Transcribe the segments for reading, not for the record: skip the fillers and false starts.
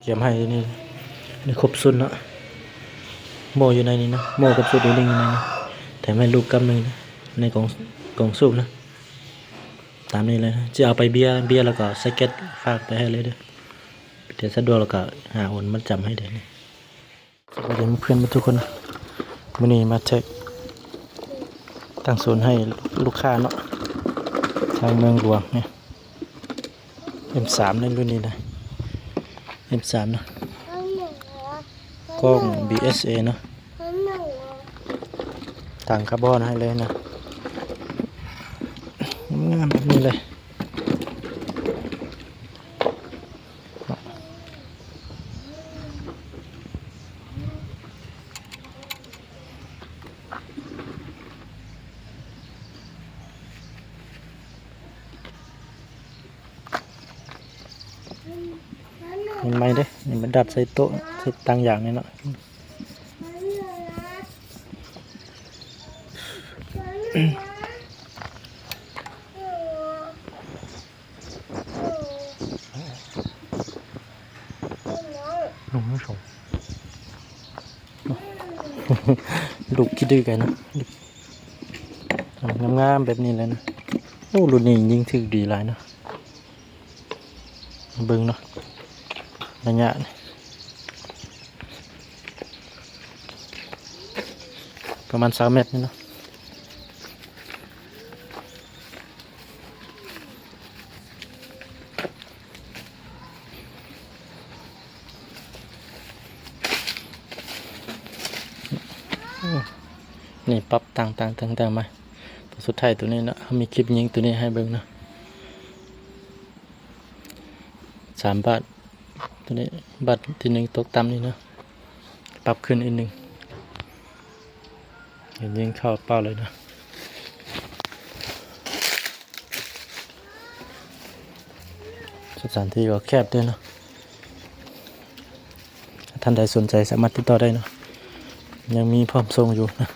เขียมให้นี่นี่ครบสุดเนาะโมอยู่ในนี้นะโมกับสุดอยู่ในนี้นะแถมให้ลูกกำหนึ่งนะในกล่องสูบนะตามนี้เลยนะจะเอาไปเบียร์แล้วก็สเก็ตฝากไปให้เลยเด้อเดี๋ยวสะดวกแล้วก็หาคนมาจำให้เดี๋ยวนี้สวัสดีเพื่อนทุกคนวันนี้มาเช็คตั้งศูนย์ให้ลูกค้าเนาะทางเมืองหลวงเนี่ย M3 ในรุ่นนี้นะ M3 เนาะกล้อง BSA เนาะถังคาร์บอนให้เลยนะงามแบบนี้เลยเห็นไหมเด้นี่มันดัดใส่โต๊ะใส่ตังอย่างนี้เนาะลุงไม่ชมลูกคิดดื้อกันนะงามๆแบบนี้เลยนะโอ้รุ่นนี้ยิงถึกดีหลายเนาะเบิ่งเนาะระยะประมาณ3 เมตรนี่เนาะนี่ปรับต่างมาตัวสุดท้ายตัวนี้เนาะมีคลิปยิงตัวนี้ให้เบิ่งเนาะ3 บาทตัวนี้บาทที่1ตกต่ำนี่เนาะปรับขึ้นอีก1ยิงเข้าเป้าเลยนะสถานที่ก็แคบด้วยเนาะถ้าท่านใดสนใจสามารถติดต่อได้เนาะยังมีพร้อมส่งอยู่นะ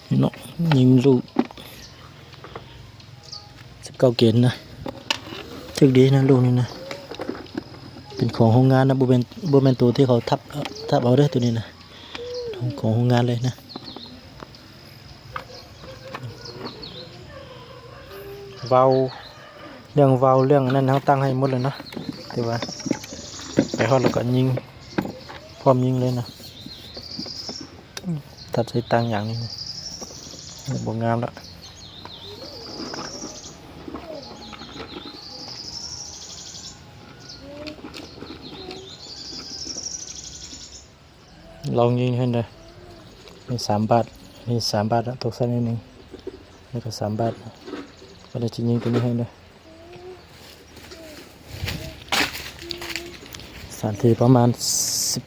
นี่เนาะยิงลูก19 เกณฑ์นะถึกดีนะลูกนี่นะเป็นของโรงงานนะบ่แม่นตัวที่เขาทับเอาเด้อตัวนี้นะของโรงงานเลยนะเว้าเรื่องนั้นเขาตั้งให้หมดเลยนะแต่ว่าไปฮอดแล้วก็ยิงพร้อมยิงเลยนะตัดใส่ตังอย่างนี้บ่งามแล้วลองยิงให้เลยมี3 บาทมี3 บาทตกใส่นิดนึงแล้วก็3 บาทก็ได้จะยิงตัวนี้ให้เลยสถานที่ประมาณ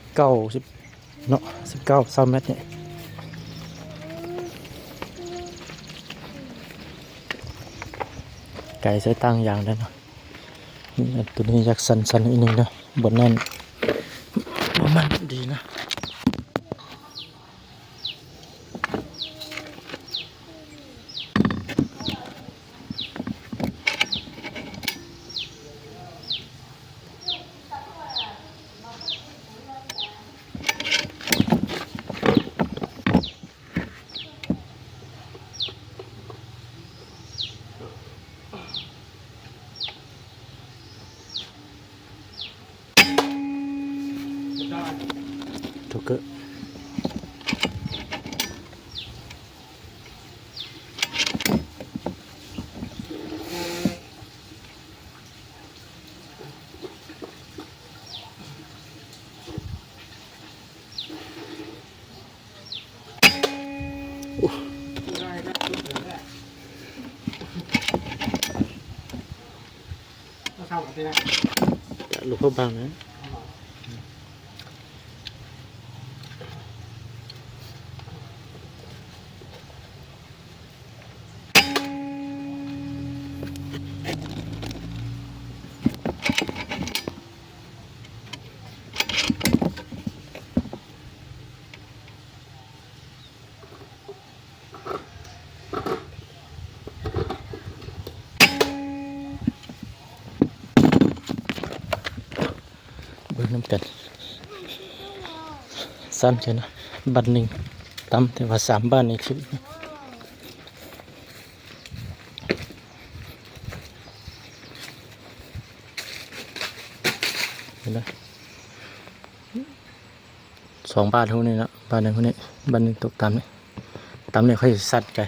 19เนาะ20 เมตรเนี่ยไก่ใส่ตั้งอย่างได้เนาะนี่ตัวนี้อยากสั่นอีกนึงนะบนนั่นมันดีนะถูกเกลูกเขาบางนะ เบิ่งน้ำกันสั้นเช่นะบ้านหนึ่งตำแต่ว่า3บ้านในคลิปเห็นไหม2บ้านเท่านี้นะบ้านหนึ่งคนนี้บ้านหนึ่งตกตำนี่ตำเนี่ยค่อยสัดใจ